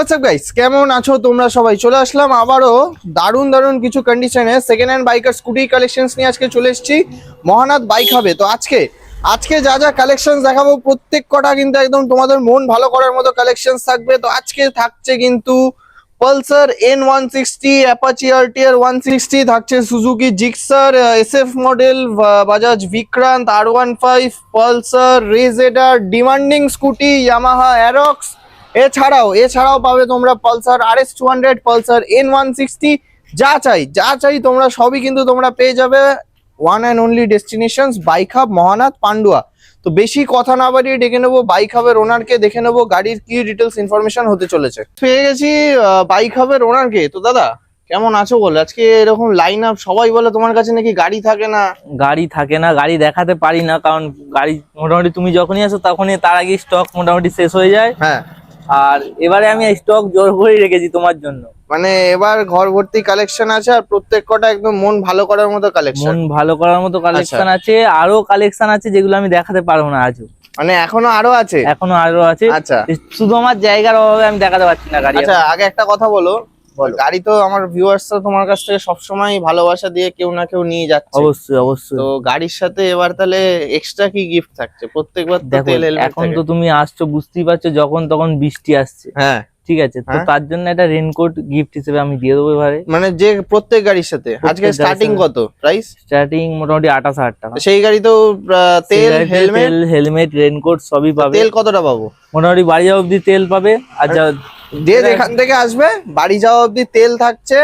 WhatsApp guys, কেমন আছো তোমরা সবাই? চলে আসলাম আবারও দারুণ দারুণ কিছু কন্ডিশনে সেকেন্ড হ্যান্ড বাইক আর স্কুটি কালেকশনস নিয়ে আজকে চলে এসেছি মহানাথ বাইক হবে। তো আজকে যা যা কালেকশন দেখাবো প্রত্যেক কটা কিন্তু একদম তোমাদের মন ভালো করার মতো কালেকশন থাকবে। তো আজকে থাকছে কিন্তু পালসার N160, অ্যাপাচি আরটিআর 160, থাকছে Suzuki Gixxer SF model, Bajaj Vikrant R15, Pulsar রেজেডার, ডিমান্ডিং স্কুটি ইয়ামাহা অ্যারক্স, এছাড়াও পাবে তোমরা পালসার RS200, পালসার N160। যা চাই তোমরা সবই কিন্তু তোমরা পেয়ে যাবে one and only destinations bike hub Mahanath Pandua. তো বেশি কথা না বাড়িয়ে ডেকে নেবো বাইক হাবের ওনারকে, দেখে নেবো গাড়ির কি ডিটেলস ইনফরমেশন হতে চলেছে। পেয়ে গেছি বাইক হাবের ওনারকে। তো দাদা কেমন আছো বল? আজকে এরকম লাইন আপ, সবাই বলে তোমার কাছে নাকি গাড়ি থাকে না। গাড়ি দেখাতে পারি না, কারণ গাড়ি মোটামুটি তুমি যখনই আসো তখনই তার আগে স্টক মোটামুটি শেষ হয়ে যায়। হ্যাঁ, আর এবারে আমি স্টক জোর করে রেখেছি তোমার জন্য। মানে এবার ঘর ভর্তি কালেকশন আছে আর প্রত্যেক কটা একদম মন ভালো করার মতো কালেকশন। কালেকশন আছে, আরো কালেকশন আছে যেগুলো আমি দেখাতে পারবো না আজও। মানে এখনো আরো আছে? আচ্ছা, শুধু আমার জায়গার অভাবে আমি দেখাতে পারছি না গাড়ি। আচ্ছা, আগে একটা কথা বলো, গাড়ি তো আমার ভিউয়ার্সরা তোমার কাছ থেকে সবসময় ভালোবাসা দিয়ে কেউ না কেউ নিয়ে যাচ্ছে। অবশ্যই। তো গাড়ির সাথে এবার তাহলে এক্সট্রা কি গিফট থাকছে? প্রত্যেকবার তো দেখো, তেল হেলমেট এখন তো তুমি আসছো, বুঝতেই পারছো, যখন তখন বৃষ্টি আসছে। হ্যাঁ, ঠিক আছে, তো তার জন্য একটা রেনকোট গিফট হিসেবে আমি দিয়ে দেবো এবারে। মানে যে প্রত্যেক গাড়ির সাথে। আজকে স্টার্টিং কত প্রাইস? স্টার্টিং মোটামুটি 28,000 টাকা। সেই গাড়িতেও তেল হেলমেট রেনকোট সবই পাবে। তেল কতটা পাবো? মোটামুটি বাড়ি যাওয়া অব্দি তেল পাবে। আর যে যেখান থেকে আসবে বাড়ি যাওয়া অব্দি তেল থাকছে,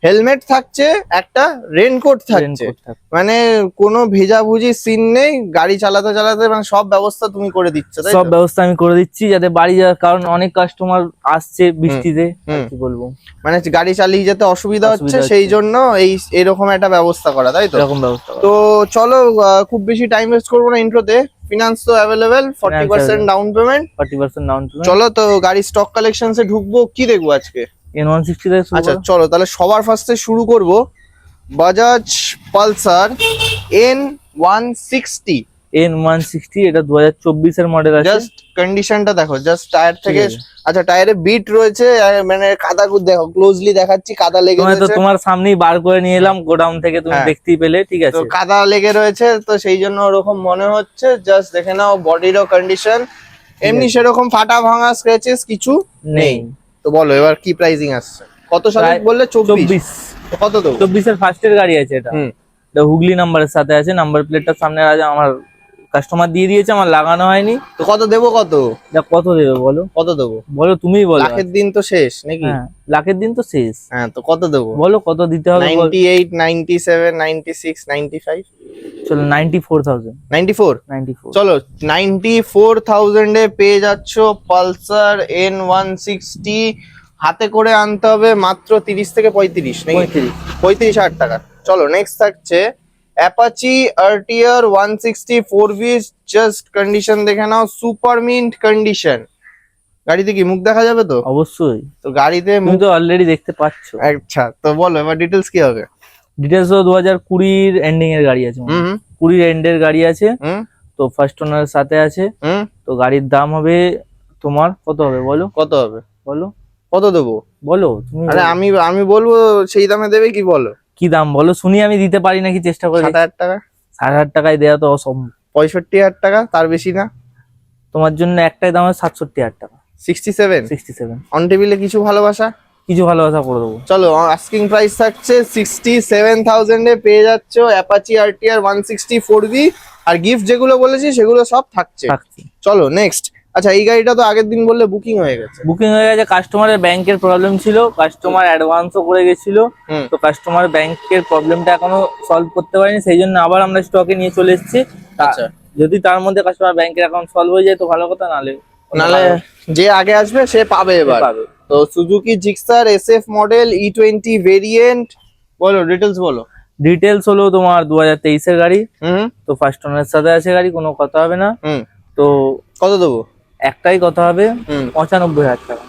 হেলমেট থাকছে, একটা রেনকোট থাকছে। মানে কোনো ভেজাভুজি সিন নেই, গাড়ি চালাতে মানে সব ব্যবস্থা তুমি করে দিচ্ছ। সব ব্যবস্থা আমি করে দিচ্ছি যাতে বাড়ি যাওয়ার, কারণ অনেক কাস্টমার আসছে বৃষ্টিতে, কি বলবো, মানে গাড়ি চালিয়ে যেতে অসুবিধা হচ্ছে, সেই জন্য এরকম একটা ব্যবস্থা করা, তাই তো? এরকম ব্যবস্থা। তো চলো, খুব বেশি টাইম ওয়েস্ট করবো না ইন্ট্রোতে। ফিনান্স তো অ্যাভেলেবেল, 40% ডাউন পেমেন্ট। চলো তো গাড়ি স্টক কালেকশনসে ঢুকবো। কি দেখবো আজকে? N160 থেকে শুরু। আচ্ছা চলো তাহলে সবার ফার্স্টে শুরু করব বাজাজ পালসার N160। এটা 2024 এর মডেল আছে। জাস্ট কন্ডিশনটা দেখো, জাস্ট টায়ার থেকে। আচ্ছা, টায়ারে বিট রয়েছে, মানে কাদা দেখো, ক্লোজলি দেখাচ্ছি, কাদা লেগে রয়েছে। তো তোমার সামনেই বার করে নিয়ে এলাম গোডাউন থেকে, তুমি দেখতেই পেলে। ঠিক আছে, তো কাদা লেগে রয়েছে, তো সেই জন্য ওরকম মনে হচ্ছে। জাস্ট দেখে নাও বডিরও কন্ডিশন, এমনি সেরকম ফাটা ভাঙা স্ক্র্যাচেস কিছু নেই। তো বলো এবার কি প্রাইসিং আসছে? কত সালে বললে? 24। কত দেবো? 24 এর ফার্স্টের গাড়ি আছে এটা। এটা হুগলি নাম্বারের সাথে আছে, নাম্বার প্লেটটা সামনে আছে। আমার কাস্টমার দিয়ে দিয়েছে, আমার লাগানো হয়নি। তো কত দেবো? কত দেবো বলো? কত দেবো বলো, তুমিই বলো। লাখের দিন তো শেষ নাকি? লাখের দিন তো শেষ। হ্যাঁ, তো কত দেবো বলো, কত দিতে হবে? 98, 97, 96, 95। চলো 94,000। 94। চলো 94,000 এ পেয়ে যাচ্ছ পালসার N160। হাতে করে আনতে হবে মাত্র 30 থেকে 35 নাকি? 35,000 টাকা। চলো নেক্সট থাকছে Apache RTR 160 4V। Just condition দেখে নাও, সুপার মিন্ট কন্ডিশন। গাড়িতে কি মুখ দেখা যাবে? তো অবশ্যই। তো গাড়িতে মুখ তো অলরেডি দেখতে পাচ্ছ। আচ্ছা, তো বলো এবার ডিটেলস কি হবে? ডিটেলস 2020 এন্ডিং এর গাড়ি আছে। 20 এন্ডের গাড়ি আছে। তো ফার্স্ট ওনার সাথে আছে। তো গাড়ির দাম হবে তোমার কত হবে বলো? কত হবে বলো, কত দেবো বলো তুমি। আরে আমি বলবো, সেই দামে দেবে কি? বলো কি দাম বলো শুনি, আমি দিতে পারি নাকি, চেষ্টা করে। 7,000 টাকা। 7,000 টাকায় দেওয়া তো অসম্ভব। 65,000 টাকা, তার বেশি না। তোমার জন্য একটাই দাম আছে 67,000 টাকা। 67 অন টেবিলে কিছু ভালোবাসা করে দেবো। চলো, আস্কিং প্রাইস থাকছে 67,000 এ পেয়ে যাচ্ছ অ্যাপাচি আরটিআর 160 4V। আর গিফট যেগুলো বলেছি সেগুলো সব থাকছে। চলো নেক্সট। আচ্ছা, এই গাড়িটা তো আগের দিন বললে বুকিং হয়ে গেছে। কাস্টমারের ব্যাংকের প্রবলেম ছিল, কাস্টমার অ্যাডভান্সও করে গেছিল। তো কাস্টমার ব্যাংকের প্রবলেমটা এখনো সলভ করতে পারেনি, সেই জন্য আবার আমরা স্টকে নিয়ে চলে এসেছি। আচ্ছা, যদি তার মধ্যে কাস্টমার ব্যাংকের অ্যাকাউন্ট সলভ হয়ে যায় তো ভালো কথা, নালে যে আগে আসবে সে পাবে এবার। তো Suzuki Gixxer SF model E20 variant. বলো ডিটেলস বলো। ডিটেলস হলো তোমার 2023 এর গাড়ি। তো ফার্স্ট ওনার সাথে আছে গাড়ি, কোনো কথা হবে না। তো কত দেবো? একটাই কথা হবে, 95,000 টাকা।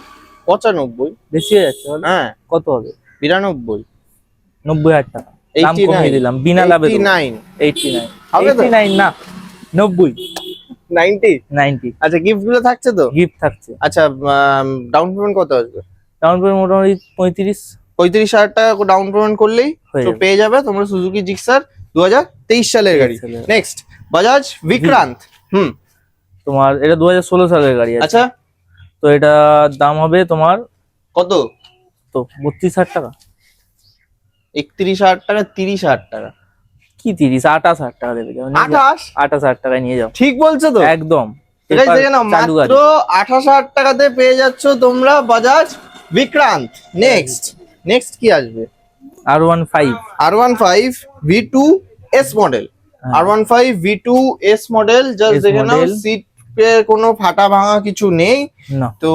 95? বেশি হয়ে যাচ্ছে। হ্যাঁ, কত হবে? 92। 90,000 টাকা দাম কমিয়ে দিলাম বিনা লাভে। 89 না, 90। 90। আচ্ছা, গিফট গুলো থাকছে তো? গিফট থাকছে। আচ্ছা, ডাউন পেমেন্ট কত আসবে? ডাউন পেমেন্ট মোটামুটি 35 35,000 টাকা ডাউন পেমেন্ট করলেই হয়ে তো যাবে। পেয়ে যাবে তোমরা সুজুকি জিক্সার 2023 সালের গাড়ি। 23 সালের। নেক্সট বাজাজ বিক্রান্ত। তোমার এটা 2016 সালের গাড়ি আছে। আচ্ছা তো এটা দাম হবে তোমার কত? তো 32,000 টাকা। 31,000 টাকা, 30,000 টাকা, কি 30, 28,000 টাকা দেবে যাও, নিয়ে যাও। 28? 28,000 টাকায় নিয়ে যাও, ঠিক বলছো তো? একদম ঠিক আছে, পেপার দেখে নাও, চালু মাত্র গাড়ি। 28,000 টাকাতে পেয়ে যাচ্ছ তোমরা বাজাজ বিক্রান্ত। নেক্সট কি আসবে? R15 R15 V2 S model. হ্যাঁ। R15 V2 S model, just S দেখে নাও, model। সিট কোনো ফাটা ভাঙা কিছু নেই। না, তো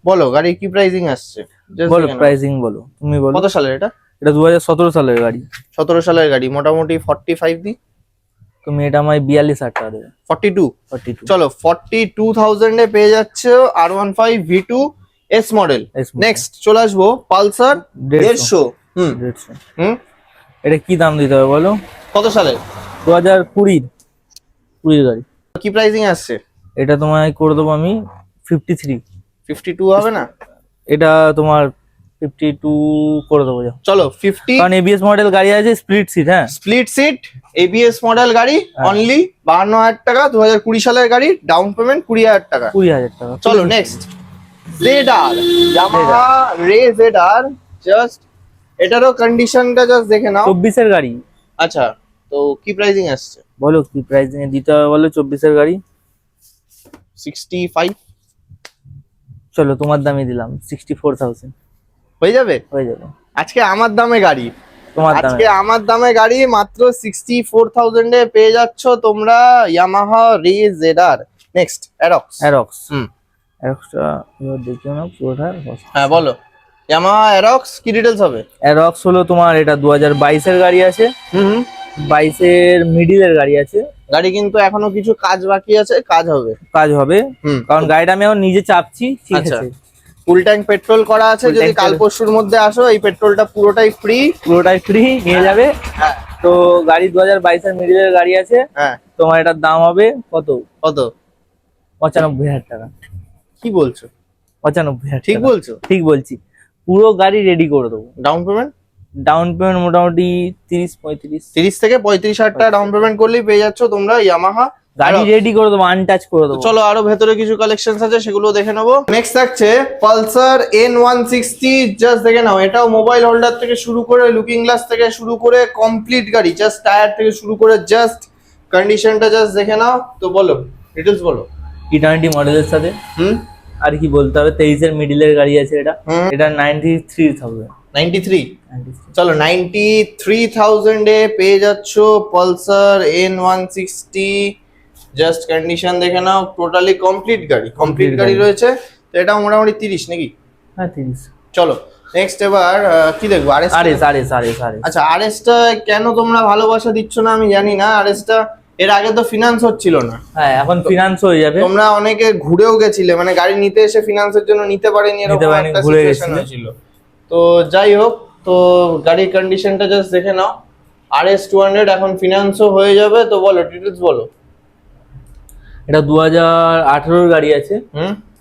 বলো গাড়ি কি প্রাইসিং আসছে? Just বলো দেখে নাও। প্রাইসিং বলো, তুমি বলো। কত সালের এটা? এটা 2017 সালের গাড়ি। 17 সালের গাড়ি, মোটামুটি 45 দি, তুমি এটা আমায় 42,000 টাকা দেবে। 42। 42 চলো 42,000 এ পেয়ে যাচ্ছে R15 V2 S model. S model। Next চলে আসবো পালসার 150। 150। হুম এটা কি দাম দিতে হবে বলো? কত সালের? 2020 গাড়ি। কি প্রাইসিং আসছে? এটা তোমায় করে দেবো আমি 53। 52 হবে না? এটা তোমার 52 করে দেবো যাও। চলো 50। কারণ এবিএস মডেল গাড়ি আছে, স্প্লিট সিট। হ্যাঁ, স্প্লিট সিট ABS মডেল গাড়ি, হ্যাঁ। অনলি 52,000 টাকা, 2020 সালের গাড়ি, ডাউন পেমেন্ট 20,000 টাকা। 20,000 টাকা। চলো next ZR, Yamaha Ray ZR। Just এটারও কন্ডিশনটা জাস্ট দেখে নাও। 24 এর গাড়ি। আচ্ছা, তো কি প্রাইসিং আসছে? বলো কি প্রাইসিং এ দিতে হবে বলো? 24 এর গাড়ি। 65 চলো তোমার দামই দিলাম 64,000। হয়ে যাবে? হয়ে যাবে আজকে আমার দামে গাড়ি, তোমার দামে। আজকে আমার দামে গাড়ি মাত্র 64,000 এ পেয়ে যাচ্ছ তোমরা Yamaha Ray ZR। Next Aerox. Aerox. হুম অ্যারক্সটা এবার দেখিও না পুরোটা। হ্যাঁ বলো, ইয়ামাহা অ্যারক্স কি ডিটেলস হবে? অ্যারক্স হলো তোমার এটা 2022 এর গাড়ি আছে। 22 এর মিডিলের গাড়ি আছে। গাড়ি কিন্তু এখনো কিছু কাজ বাকি আছে, কাজ হবে। কাজ হবে, কারণ গাড়িটা আমি এখন নিজে চাপছি। ঠিক আচ্ছা। আছে, ফুল ট্যাঙ্ক পেট্রোল করা আছে, Full যদি tank কাল তেল। পরশুর মধ্যে আসো এই পেট্রোলটা পুরোটাই ফ্রি। পুরোটাই ফ্রি নিয়ে যাবে। হ্যাঁ তো গাড়ি 2022 এর মিডিলের গাড়ি আছে। হ্যাঁ। তোমার এটার দাম হবে কত? কত? 95,000 টাকা। কি বলছো? 95,000 ঠিক টাকা। বলছো? ঠিক বলছি, পুরো গাড়ি রেডি করে দেবো। ডাউন পেমেন্ট ডাউন পেমেন্ট মোটামুটি 30-35। 30 থেকে 35,000 টাকা ডাউন পেমেন্ট করলেই পেয়ে যাচ্ছ তোমরা ইয়ামাহা গাড়ি রেডি করে দেবো, আনটাচ করে দেবো। চলো আরো ভেতরে কিছু কালেকশন আছে, সেগুলো দেখে নেবো। নেক্সট থাকছে পালসার N160। জাস্ট দেখে নাও, এটাও মোবাইল হোল্ডার থেকে শুরু করে, লুকিং গ্লাস থেকে শুরু করে কমপ্লিট গাড়ি, জাস্ট টায়ার থেকে শুরু করে জাস্ট কন্ডিশনটা জাস্ট দেখে নাও। তো বলো ডিটেলস বলো। E20 মডেলের সাথে হুম আর কি বলতে হবে? 23 এর মিডিলের গাড়ি আছে এটা। হুম। এটা 93,000। 93। চলো 93,000 এ পেয়ে যাচ্ছ পালসার N160। জাস্ট কন্ডিশন দেখে নাও, টোটালি কমপ্লিট গাড়ি, কমপ্লিট Complete গাড়ি গাড়ি। রয়েছে। তো এটা মোটামুটি 30 নাকি? হ্যাঁ 30। চলো নেক্সট এবার কি দেখবো? আরএস। আরএস। আচ্ছা, আরএসটা কেন তোমরা ভালোবাসা দিচ্ছ না আমি জানি না। আরএসটা এর আগে তো ফিনান্স হচ্ছিল না, হ্যাঁ এখন ফিনান্স হয়ে যাবে। তোমরা অনেকে ঘুরেও গেছিলে, মানে গাড়ি নিতে এসে ফিনান্সের জন্য নিতে পারেনি, নিতে এরকম পারেনি, একটা ঘুরে সিচুয়েশন গেছিলে। হয়েছিল। তো যাই হোক, তো গাড়ির কন্ডিশনটা জাস্ট দেখে নাও। RS 200 এখন ফিনান্সও হয়ে যাবে। তো বলো ডিটেলস বলো। এটা 2018 গাড়ি আছে।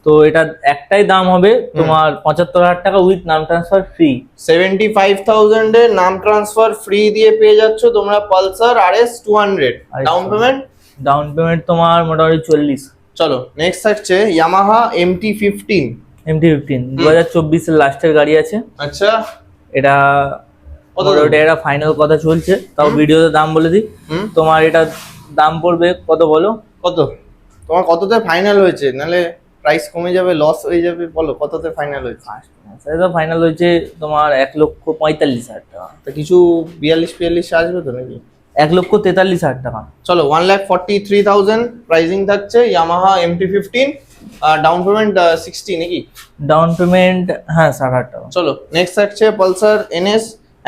তো এটা একটাই দাম হবে তোমার 75,000 টাকা উইথ নাম ট্রান্সফার ফ্রি। 75,000 এর নাম ট্রান্সফার ফ্রি দিয়ে পেয়ে যাচ্ছ তোমরা Pulsar RS 200। Down payment? Down payment তোমার মোটামুটি 40। চলো নেক্সট থাকছে ইয়ামাহা MT-15। MT-15 2024 এর লাস্টের গাড়ি আছে। আচ্ছা, এটা কত মোটামুটি এটা ফাইনাল কথা চলছে, তাও ভিডিওতে দাম বলে দিই। তোমার এটা দাম পড়বে কত বলো? কত তোমার কততে ফাইনাল হয়েছে? নালে প্রাইস কমে যাবে, লস হয়ে যাবে। বলো কততে ফাইনাল হয়েছে? এটা ফাইনাল হয়েছে তোমার 1,45,000 টাকা। তো কিছু 42-42 আসবে তো নাকি? 1,43,000 টাকা। চলো 1,43,000 প্রাইসিং থাকছে ইয়ামাহা MT-15। ডাউন পেমেন্ট 60 নাকি? ডাউন পেমেন্ট হ্যাঁ 60,000 টাকা। চলো নেক্সট থাকছে পালসার NS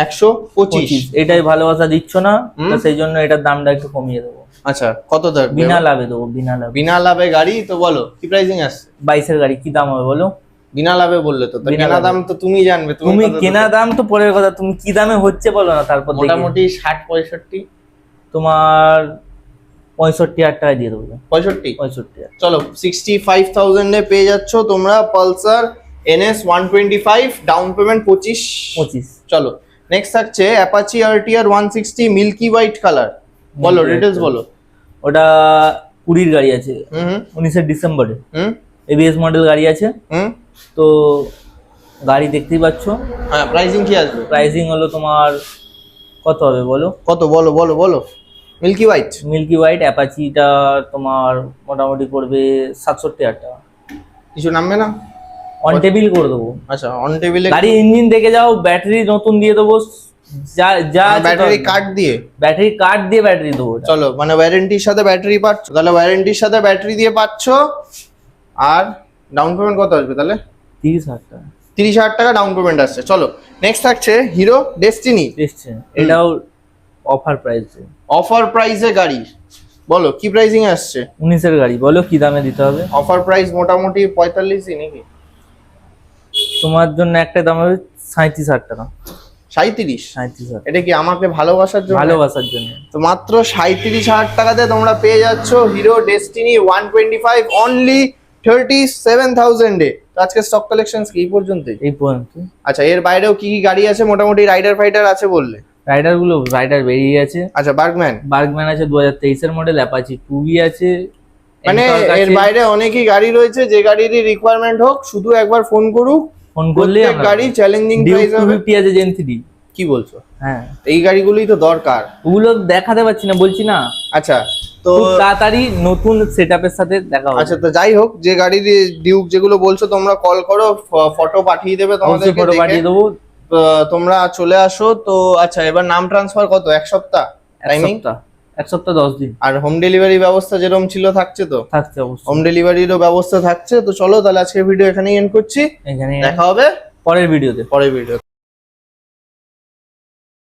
125। এটাই ভালোবাসা দিচ্ছ না, তো সেই জন্য এটার দামটা একটু কমিয়ে দেবো। আচ্ছা, কত থাকবে? বিনা লাভে দেবো, বিনা লাভে। বিনা লাভে গাড়ি। তো বলো কি প্রাইসিং আসছে? 22 এর গাড়ি কি দাম হবে বলো? বিনা লাভে বললে তো, বিনা কেনা লাভে। দাম তো তুমি জানবে। তুমি কত কেনা দাম তো পরের কথা, তুমি কি দামে হচ্ছে বলো না, তারপর দেখি। মোটামুটি 60-65। তোমার 65,000 টাকায় দিয়ে দেবো। 65। 65,000। চলো 65,000 এ পেয়ে যাচ্ছ তোমরা পালসার NS 125, ডাউন পেমেন্ট 25। 25। চলো নেক্সট থাকছে Apache RTR 160 milky white colour, বলো Milky white ডিটেলস color। বলো। ওটা 20 গাড়ি আছে, হুম 19 ডিসেম্বরে। হুম ABS মডেল গাড়ি আছে। হুম। তো গাড়ি দেখতেই পাচ্ছ। হ্যাঁ, প্রাইসিং কি আসবে? প্রাইসিং হলো তোমার কত হবে বলো? কত বলো বলো বলো। মিল্কি হোয়াইট, মিল্কি হোয়াইট অ্যাপাচিটা তোমার মোটামুটি পড়বে 67,000 টাকা। কিছু নামবে না? অন টেবিল করে দেবো। আচ্ছা, অন টেবিলে গাড়ি ইঞ্জিন দেখে যাও, ব্যাটারি নতুন দিয়ে দেবো, যা যা ব্যাটারি কার্ড দিয়ে, ব্যাটারি কার্ড দিয়ে ব্যাটারি দেবো ওটা। চলো মানে ওয়ারেন্টির সাথে ব্যাটারি পাচ্ছ, তাহলে ওয়ারেন্টির সাথে ব্যাটারি দিয়ে পাচ্ছ। আর ডাউন পেমেন্ট কত আসবে তাহলে? 30,000 টাকা 30,000 টাকা ডাউন পেমেন্ট আসছে। চলো নেক্সট থাকছে হিরো ডেস্টিনি, এসছে, এটাও অফার প্রাইসে। অফার প্রাইসে গাড়ি, বলো কি প্রাইসিং আসছে? 19-এর গাড়ি, বলো কি দামে দিতে হবে? অফার প্রাইস মোটামুটি 45 নাকি? তোমার জন্য একটা দাম হবে 37,000 টাকা। 37? 37,000 এটা কি আমাকে ভালোবাসার জন্য? ভালোবাসার জন্য। তো মাত্র 37,000 টাকাতে তোমরা পেয়ে যাচ্ছ হিরো ডেস্টিনি 125 অনলি 37,000 এ। তো আজকে স্টক কালেকশনস কি এই পর্যন্তই? এই পর্যন্ত। আচ্ছা, এর বাইরেও কি কি গাড়ি আছে? মোটামুটি রাইডার ফাইটার আছে বললে। রাইডার বেরিয়ে গেছে। আচ্ছা, বার্গম্যান বার্গম্যান আছে 2023-এর মডেল, অ্যাপাচি 2B আছে। মানে Ntorq এর আছে। বাইরে অনেকই গাড়ি রয়েছে, যে গাড়িরই রিকোয়ারমেন্ট হোক শুধু একবার ফোন করুক। ফোন করলে প্রত্যেক গাড়ি চ্যালেঞ্জিং ডিউক প্রাইস হবে। 250 আছে জেন 3। কি বলছো? হ্যাঁ, এই গাড়িগুলোই তো দরকার। ওগুলো দেখাতে পারছি না, বলছি না। আচ্ছা তো খুব তাড়াতাড়ি নতুন সেটআপের সাথে দেখা হবে। আচ্ছা, তো যাই হোক, যে গাড়ির ডিউক যেগুলো বলছো তোমরা কল করো, ফটো পাঠিয়ে দেবে অবশ্যই তোমাদেরকে, ফটো দেখে পাঠিয়ে দেবো। তোমরা চলে আসো। তো আচ্ছা, এবার নাম ট্রান্সফার কত? এক সপ্তাহ টাইমিং? এক সপ্তাহ 10 দিন আর হোম ডেলিভারি ব্যবস্থা যেরকম ছিল থাকছে তো? থাকছে অবশ্যই। হোম ডেলিভারিরও ব্যবস্থা থাকছে। তো চলো তাহলে আজকে ভিডিও এখানেই এন্ড করছি, এখানে দেখা হবে পরের ভিডিওতে। পরের ভিডিও।